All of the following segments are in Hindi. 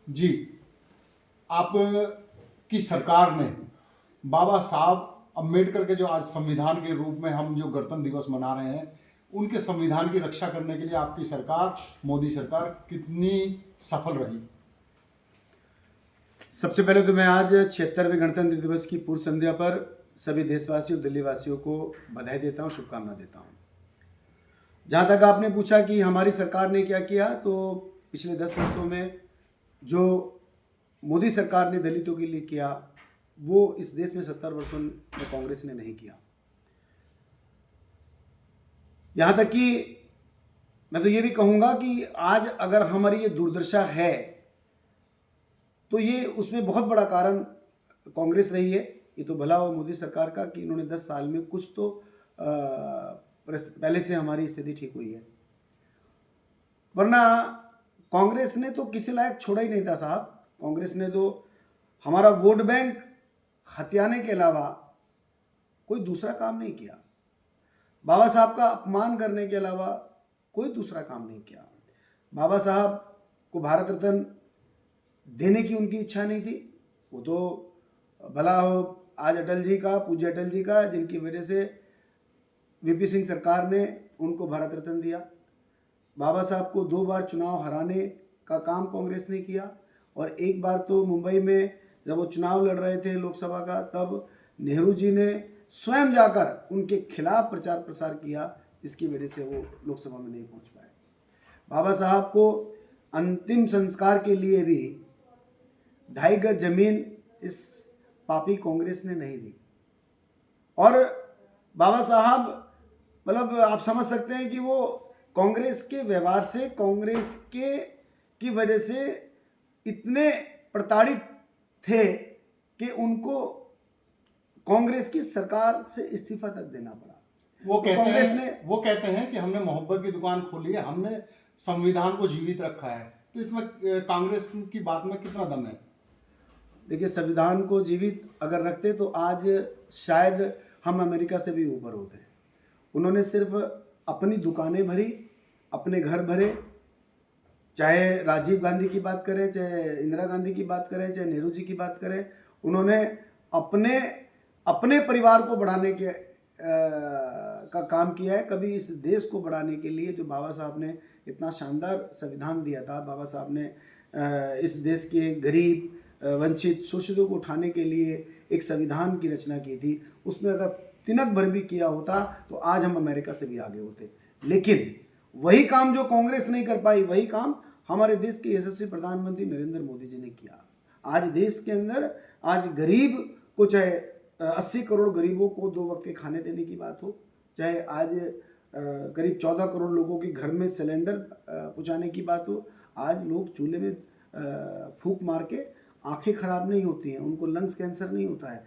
जी, आप की सरकार ने बाबा साहब अम्बेडकर के जो आज संविधान के रूप में हम जो गणतंत्र दिवस मना रहे हैं, उनके संविधान की रक्षा करने के लिए आपकी सरकार, मोदी सरकार कितनी सफल रही? सबसे पहले तो मैं आज 76वें गणतंत्र दिवस की पूर्व संध्या पर सभी देशवासियों, दिल्ली वासियों को बधाई देता हूँ, शुभकामना देता हूँ। जहाँ तक आपने पूछा कि हमारी सरकार ने क्या किया, तो पिछले 10 वर्षों में जो मोदी सरकार ने दलितों के लिए किया, वो इस देश में 70 वर्षों में कांग्रेस ने नहीं किया। यहाँ तक कि मैं तो ये भी कहूँगा कि आज अगर हमारी ये दुर्दशा है तो ये उसमें बहुत बड़ा कारण कांग्रेस रही है। ये तो भला हो मोदी सरकार का कि इन्होंने 10 साल में कुछ तो पहले से हमारी स्थिति ठीक हुई है, वरना कांग्रेस ने तो किसी लायक छोड़ा ही नहीं था साहब। कांग्रेस ने तो हमारा वोट बैंक हथियाने के अलावा कोई दूसरा काम नहीं किया। बाबा साहब का अपमान करने के अलावा कोई दूसरा काम नहीं किया। बाबा साहब को भारत रत्न देने की उनकी इच्छा नहीं थी। वो तो भला हो आज अटल जी का, पूज्य अटल जी का, जिनकी वजह से वीपी सिंह सरकार ने उनको भारत रत्न दिया। बाबा साहब को 2 बार चुनाव हराने का काम कांग्रेस ने किया, और एक बार तो मुंबई में जब वो चुनाव लड़ रहे थे लोकसभा का, तब नेहरू जी ने स्वयं जाकर उनके खिलाफ प्रचार प्रसार किया, जिसकी वजह से वो लोकसभा में नहीं पहुंच पाए। बाबा साहब को अंतिम संस्कार के लिए भी 2.5 गज जमीन इस पापी कांग्रेस ने नहीं दी। और बाबा साहब मतलब आप समझ सकते हैं कि वो कांग्रेस के व्यवहार से, कांग्रेस के की वजह से इतने प्रताड़ित थे कि उनको कांग्रेस की सरकार से इस्तीफा तक देना पड़ा। वो कहते हैं कि हमने मोहब्बत की दुकान खोली है, हमने संविधान को जीवित रखा है। तो इसमें कांग्रेस की बात में कितना दम है? देखिए, संविधान को जीवित अगर रखते तो आज शायद हम अमेरिका से भी ऊपर होते। उन्होंने सिर्फ अपनी दुकानें भरी, अपने घर भरे, चाहे राजीव गांधी की बात करें, चाहे इंदिरा गांधी की बात करें, चाहे नेहरू जी की बात करें, उन्होंने अपने परिवार को बढ़ाने के का काम किया है। कभी इस देश को बढ़ाने के लिए जो बाबा साहब ने इतना शानदार संविधान दिया था, बाबा साहब ने इस देश के गरीब, वंचित, शोषितों को उठाने के लिए एक संविधान की रचना की थी। उसमें अगर तिनक भर भी किया होता तो आज हम अमेरिका से भी आगे होते। लेकिन वही काम जो कांग्रेस नहीं कर पाई, वही काम हमारे देश के यशस्वी प्रधानमंत्री नरेंद्र मोदी जी ने किया। आज देश के अंदर आज गरीब को, चाहे 80 करोड़ गरीबों को 2 वक्त के खाने देने की बात हो, चाहे आज करीब 14 करोड़ लोगों के घर में सिलेंडर पहुँचाने की बात हो, आज लोग चूल्हे में फूंक मार के आंखें खराब नहीं होती हैं, उनको लंग्स कैंसर नहीं होता है।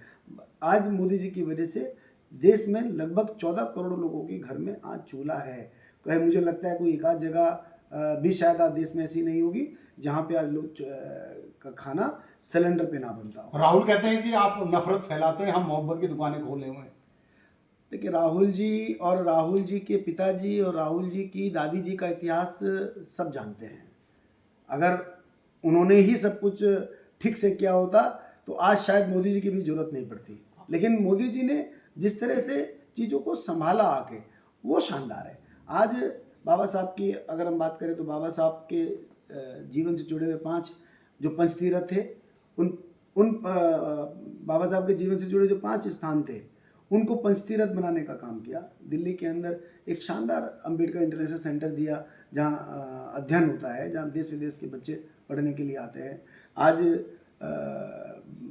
आज मोदी जी की वजह से देश में लगभग 14 करोड़ लोगों के घर में आज चूल्हा है। कहीं मुझे लगता है कोई एक आध जगह भी शायद आज देश में ऐसी नहीं होगी जहाँ पे आज लोग का खाना सिलेंडर पे ना बनता हो। राहुल कहते हैं कि आप नफरत फैलाते हैं, हम मोहब्बत की दुकानें खोले हुए हैं। देखिए, राहुल जी और राहुल जी के पिताजी और राहुल जी की दादी जी का इतिहास सब जानते हैं। अगर उन्होंने ही सब कुछ ठीक से किया होता तो आज शायद मोदी जी की भी जरूरत नहीं पड़ती। लेकिन मोदी जी ने जिस तरह से चीज़ों को संभाला आके, वो शानदार है। आज बाबा साहब की अगर हम बात करें तो बाबा साहब के जीवन से जुड़े हुए 5 जो पंचतीर्थ थे, उन बाबा साहब के जीवन से जुड़े जो 5 स्थान थे, उनको पंचतीर्थ बनाने का काम किया। दिल्ली के अंदर एक शानदार अंबेडकर इंटरनेशनल सेंटर दिया, जहाँ अध्ययन होता है, जहाँ देश विदेश के बच्चे पढ़ने के लिए आते हैं। आज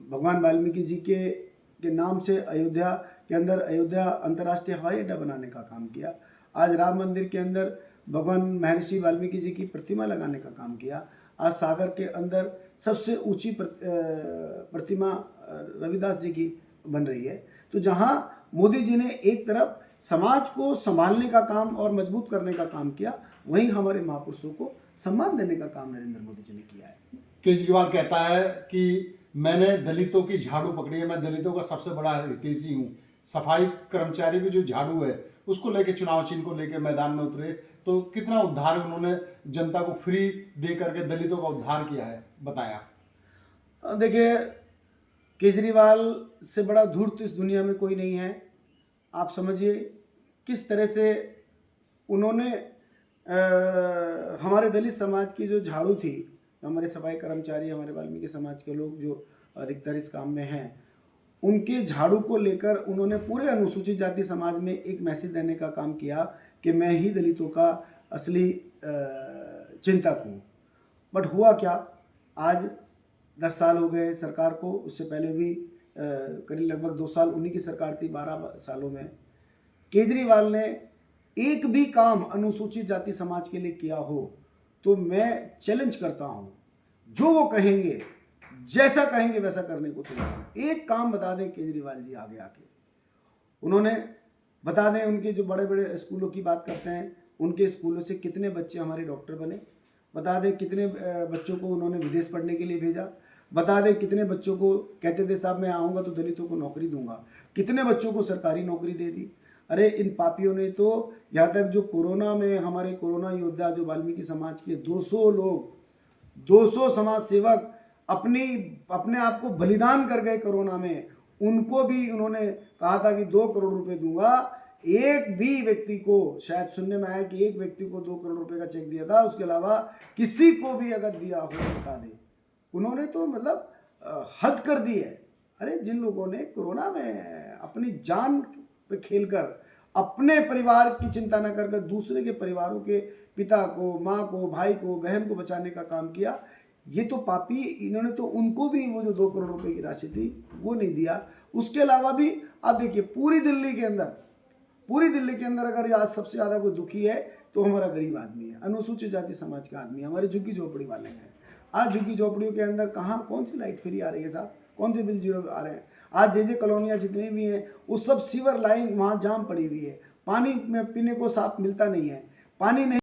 भगवान वाल्मीकि जी के नाम से अयोध्या के अंदर अयोध्या अंतर्राष्ट्रीय हवाई अड्डा बनाने का काम किया। आज राम मंदिर के अंदर भगवान महर्षि वाल्मीकि जी की प्रतिमा लगाने का काम किया। आज सागर के अंदर सबसे ऊंची प्रतिमा रविदास जी की बन रही है। तो जहां मोदी जी ने एक तरफ समाज को संभालने का काम और मजबूत करने का काम किया, वहीं हमारे महापुरुषों को सम्मान देने का काम नरेंद्र मोदी जी ने किया है। केजरीवाल कहता है कि मैंने दलितों की झाड़ू पकड़ी है, मैं दलितों का सबसे बड़ा हितैषी हूँ, सफाई कर्मचारी की जो झाड़ू है उसको लेके चुनाव चिन्ह को लेके मैदान में उतरे, तो कितना उद्धार उन्होंने जनता को फ्री दे करके दलितों का उद्धार किया है, बताया। देखिए, केजरीवाल से बड़ा धूर्त इस दुनिया में कोई नहीं है। आप समझिए किस तरह से उन्होंने हमारे दलित समाज की जो झाड़ू थी, हमारे सफाई कर्मचारी, हमारे वाल्मीकि समाज के लोग जो अधिकतर इस काम में हैं, उनके झाड़ू को लेकर उन्होंने पूरे अनुसूचित जाति समाज में एक मैसेज देने का काम किया कि मैं ही दलितों का असली चिंतक हूँ। बट हुआ क्या, आज 10 साल हो गए सरकार को, उससे पहले भी करीब लगभग 2 साल उन्हीं की सरकार थी। 12 सालों में केजरीवाल ने एक भी काम अनुसूचित जाति समाज के लिए किया हो तो मैं चैलेंज करता हूँ, जो वो कहेंगे, जैसा कहेंगे वैसा करने को तैयार हूं। एक काम बता दें केजरीवाल जी आगे आके, उन्होंने बता दें उनके जो बड़े बड़े स्कूलों की बात करते हैं, उनके स्कूलों से कितने बच्चे हमारे डॉक्टर बने, बता दें कितने बच्चों को उन्होंने विदेश पढ़ने के लिए भेजा, बता दें कितने बच्चों को कहते थे साहब मैं आऊँगा तो दलितों को नौकरी दूंगा, कितने बच्चों को सरकारी नौकरी दे दी। अरे इन पापियों ने तो यहाँ तक जो कोरोना में हमारे कोरोना योद्धा जो वाल्मीकि समाज के 200 लोग, 200 समाज सेवक अपने आप को बलिदान कर गए कोरोना में, उनको भी उन्होंने कहा था कि 2 करोड़ रुपए दूंगा। एक भी व्यक्ति को, शायद सुनने में आया कि एक व्यक्ति को 2 करोड़ रुपए का चेक दिया था, उसके अलावा किसी को भी अगर दिया हो तो बता दे। उन्होंने तो मतलब हद कर दी है। अरे जिन लोगों ने कोरोना में अपनी जान पे खेलकर अपने परिवार की चिंता न कर दूसरे के परिवारों के पिता को, माँ को, भाई को, बहन को बचाने का काम किया, ये तो पापी, इन्होंने तो उनको भी वो जो 2 करोड़ रुपए की राशि थी वो नहीं दिया। उसके अलावा भी आप देखिए पूरी दिल्ली के अंदर अगर आज सबसे ज़्यादा कोई दुखी है तो हमारा गरीब आदमी है, अनुसूचित जाति समाज का आदमी है, हमारे झुग्गी झोपड़ी वाले हैं। आज झुग्गी झोपड़ियों के अंदर कहाँ कौन सी लाइट फ्री आ रही है साहब, कौन से बिल जीरो आ रहे हैं। आज जे कॉलोनियाँ जितनी भी हैं वो सब सीवर लाइन वहाँ जाम पड़ी हुई है, पानी में पीने को साफ मिलता नहीं है, पानी नहीं